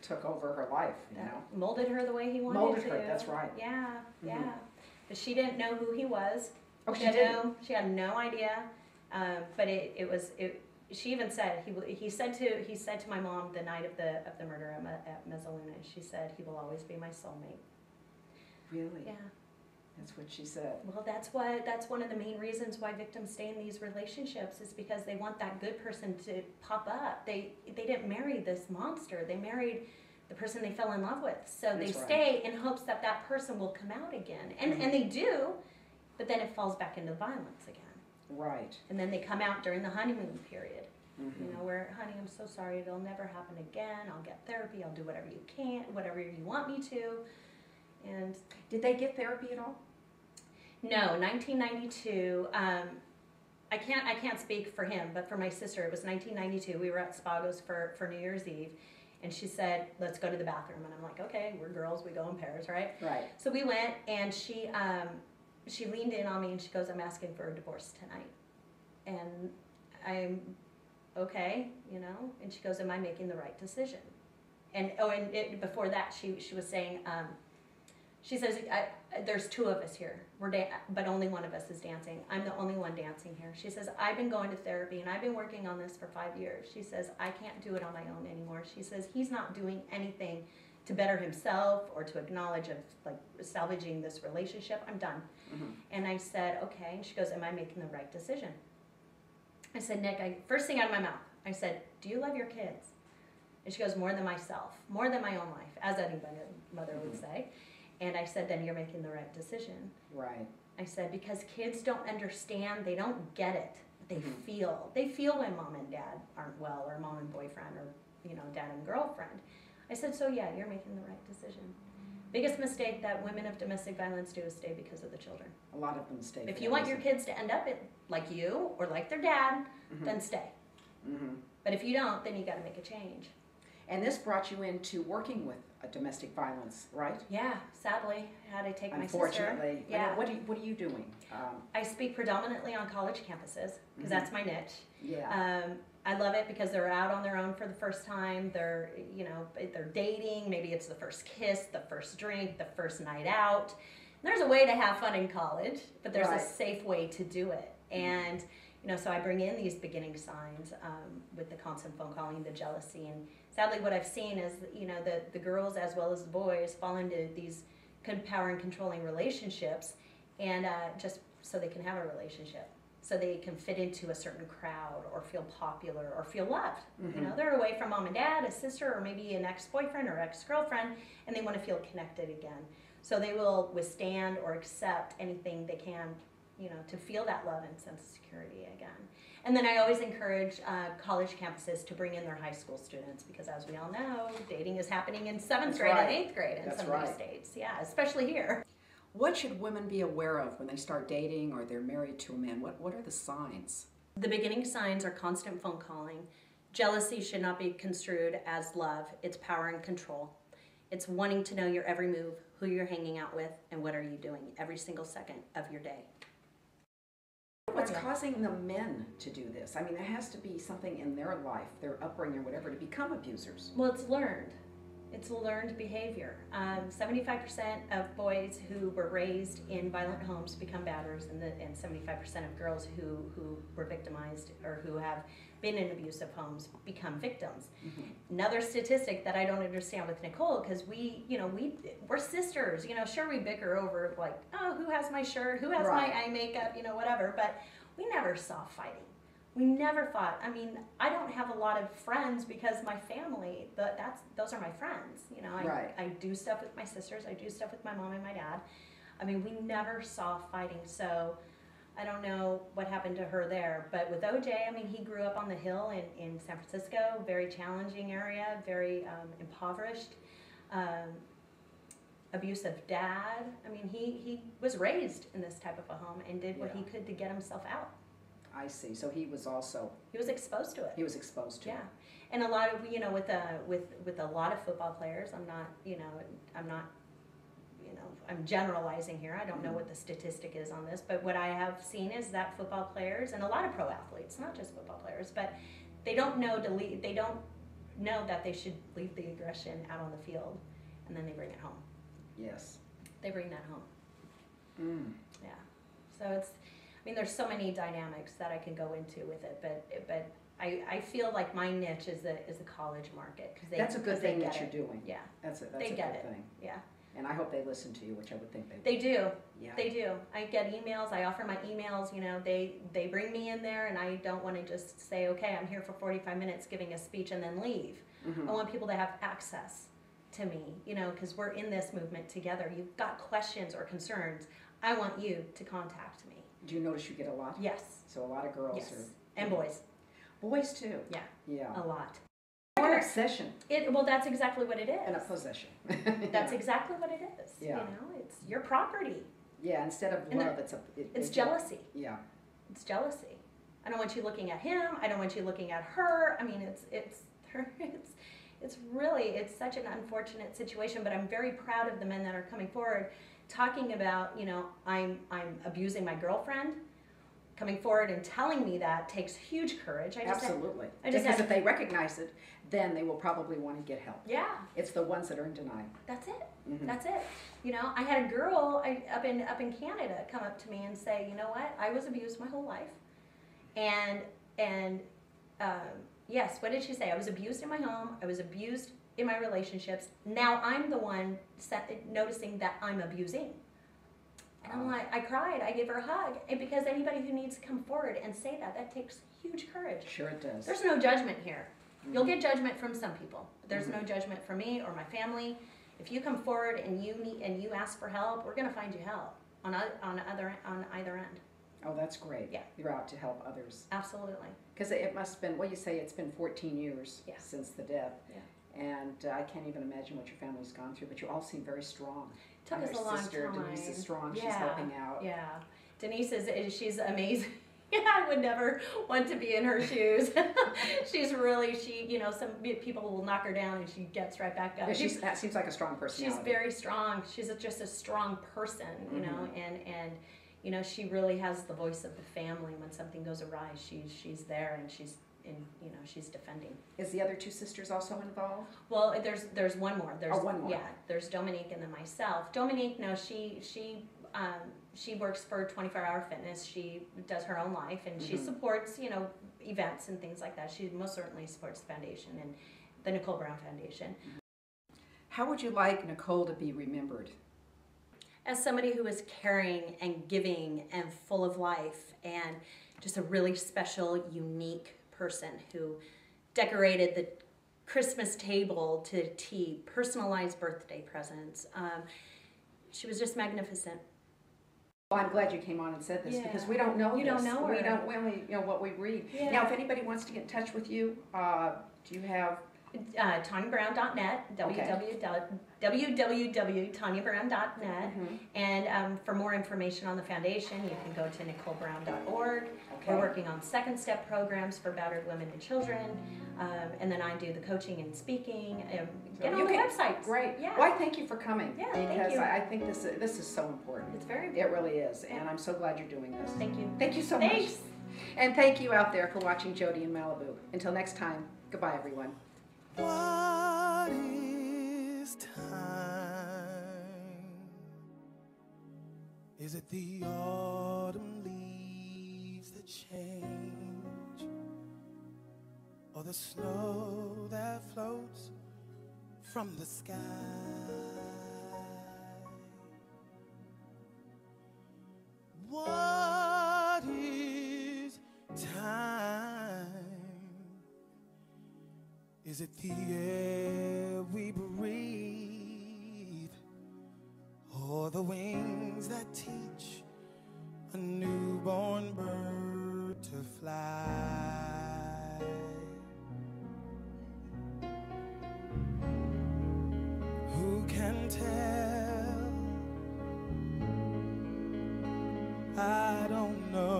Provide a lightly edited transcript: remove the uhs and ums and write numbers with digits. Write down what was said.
took over her life, you know. Molded her the way he wanted Molded to. her, that's right. Yeah, yeah. But she didn't know who he was. Oh, she didn't? She had no idea. But she even said, he said to my mom the night of the murder at Mezzaluna, she said, he will always be my soulmate. Really? Yeah. That's what she said. Well, that's one of the main reasons why victims stay in these relationships, is because they want that good person to pop up. They didn't marry this monster. They married the person they fell in love with. So they stay in hopes that that person will come out again. And and they do, but then it falls back into violence again. Right. And then they come out during the honeymoon period. You know, where, honey, I'm so sorry, it'll never happen again. I'll get therapy. I'll do whatever you can, whatever you want me to. And did they get therapy at all? No, 1992. I can't speak for him, but for my sister, it was 1992. We were at Spago's for New Year's Eve, and she said, "Let's go to the bathroom." And I'm like, "Okay, we're girls, we go in pairs, right?" Right. So we went, and she leaned in on me and she goes, "I'm asking for a divorce tonight," and I'm okay, you know. And she goes, "Am I making the right decision?" And before that, she was saying. She says, there's two of us here, but only one of us is dancing. I'm the only one dancing here. She says, I've been going to therapy and I've been working on this for 5 years. She says, I can't do it on my own anymore. She says, he's not doing anything to better himself or to acknowledge of like salvaging this relationship. I'm done. And I said, okay. And she goes, am I making the right decision? I said, Nick, first thing out of my mouth, I said, do you love your kids? And she goes, more than myself, more than my own life, as any mother would say. And I said, then you're making the right decision. Right. I said, because kids don't understand, they don't get it. They feel. They feel when mom and dad aren't well, or mom and boyfriend, or, you know, dad and girlfriend. I said, so yeah, you're making the right decision. Biggest mistake that women of domestic violence do is stay because of the children. A lot of them stay. If you want your kids to end up like you, or like their dad, then stay. But if you don't, then you got to make a change. And this brought you into working with domestic violence, right? Yeah, sadly, I had to take my sister. Unfortunately. Yeah. What are you doing? I speak predominantly on college campuses, because that's my niche. Yeah. I love it because they're out on their own for the first time. They're, you know, they're dating. Maybe it's the first kiss, the first drink, the first night out. There's a way to have fun in college, but there's a safe way to do it. And, you know, so I bring in these beginning signs with the constant phone calling, the jealousy, and sadly what I've seen is, you know, the girls as well as the boys fall into these power and controlling relationships, and just so they can have a relationship, so they can fit into a certain crowd or feel popular or feel loved. You know, they're away from mom and dad, a sister, or maybe an ex-boyfriend or ex-girlfriend, and they want to feel connected again. So they will withstand or accept anything they can, you know, to feel that love and sense of security again. And then I always encourage college campuses to bring in their high school students, because as we all know, dating is happening in 7th grade and 8th grade in some of these states. Yeah, especially here. What should women be aware of when they start dating or they're married to a man? What are the signs? The beginning signs are constant phone calling. Jealousy should not be construed as love. It's power and control. It's wanting to know your every move, who you're hanging out with, and what are you doing every single second of your day. What's causing the men to do this? I mean, there has to be something in their life, their upbringing or whatever, to become abusers. Well, it's learned. It's learned behavior. 75% of boys who were raised in violent homes become batters, and 75% of girls who were victimized or who have been in abusive homes become victims. Another statistic that I don't understand with Nicole, because we're sisters. You know, sure, we bicker over like, oh, who has my shirt, who has my eye makeup, you know, whatever. But we never saw fighting. We never fought. I mean, I don't have a lot of friends because my family, those are my friends. You know, I do stuff with my sisters. I do stuff with my mom and my dad. I mean, we never saw fighting. So I don't know what happened to her there. But with OJ, I mean, he grew up on the Hill in San Francisco, very challenging area, very impoverished, abusive dad. I mean, he was raised in this type of a home and did what he could to get himself out. I see. So he was also... He was exposed to it. He was exposed to it. Yeah. And a lot of, you know, with a lot of football players, I'm generalizing here. I don't know what the statistic is on this, but what I have seen is that football players and a lot of pro athletes, not just football players, but they don't know to leave, they don't know that they should leave the aggression out on the field, and then they bring it home. Yes. They bring that home. Mm. Yeah. So there's so many dynamics that I can go into with it, but I feel like my niche is the college market, because That's a good thing that you're it. doing. Yeah. That's a They good get it. thing. Yeah. And I hope they listen to you, which I would think they would. They do. Yeah. They do. I get emails. I offer my emails. You know, they bring me in there, and I don't want to just say, okay, I'm here for 45 minutes giving a speech and then leave. Mm-hmm. I want people to have access to me, you know, because we're in this movement together. You've got questions or concerns, I want you to contact me. Do you notice you get a lot? Yes. So a lot of girls Yes. are... And boys. Boys too. Yeah. Yeah. A lot. Like an obsession. Well, that's exactly what it is. And a possession. That's exactly what it is. Yeah. You know, it's your property. Yeah, instead of And love, it's jealousy. Yeah. It's jealousy. I don't want you looking at him. I don't want you looking at her. I mean, it's really such an unfortunate situation. But I'm very proud of the men that are coming forward, talking about, you know, I'm abusing my girlfriend. Coming forward and telling me that takes huge courage. Absolutely. Because if they recognize it, then they will probably want to get help. Yeah. It's the ones that are in denial. That's it. Mm-hmm. That's it. You know, I had a girl up in Canada come up to me and say, you know what, I was abused my whole life, and yes, what did she say? I was abused in my home. I was abused in my relationships. Now I'm the one noticing that I'm abusing. And I'm like, I cried. I gave her a hug. And because anybody who needs to come forward and say that takes huge courage. Sure it does. There's no judgment here. Mm-hmm. You'll get judgment from some people, but there's Mm-hmm. no judgment from me or my family. If you come forward and you ask for help, we're going to find you help on either end. Oh, that's great. Yeah. You're out to help others. Absolutely. Because it must have been, well, you say it's been 14 years Yeah. since the death. Yeah. And I can't even imagine what your family's gone through, but you all seem very strong. It took And us your a long sister, time. Denise, is strong. Yeah. She's helping out. Yeah. Denise she's amazing. Yeah, I would never want to be in her shoes. She's really, you know, some people will knock her down and she gets right back up. Yeah, that seems like a strong personality. She's very strong. She's just a strong person, you know, and you know, she really has the voice of the family. When something goes awry, she's there, and she's defending. Is the other two sisters also involved? Well, there's one more. There's one more. Yeah, there's Dominique and then myself. Dominique, no, she works for 24-Hour Fitness. She does her own life, and she supports, you know, events and things like that. She most certainly supports the foundation and the Nicole Brown Foundation. How would you like Nicole to be remembered? As somebody who is caring and giving and full of life, and just a really special, unique person who decorated the Christmas table to tea, personalized birthday presents. She was just magnificent. Well, I'm glad you came on and said this, because we don't know You this. don't know her. We only know what we read. Yeah. Now, if anybody wants to get in touch with you, do you have... TanyaBrown.net, Okay. www.tanyabrown.net, and for more information on the foundation, you can go to NicoleBrown.org. Okay. We're working on second step programs for battered women and children, and then I do the coaching and speaking. Get on the website. Great. Yeah. Well, I thank you for coming. Yeah, thank because you. I think this is so important. It's very It important. really is, and I'm so glad you're doing this. Thank you. Thank you so Thanks. much. And thank you out there for watching Jodie in Malibu. Until next time, goodbye, everyone. What is time? Is it the autumn leaves that change, or the snow that floats from the sky? What is time? Is it the air we breathe, or the wings that teach a newborn bird to fly? Who can tell? I don't know.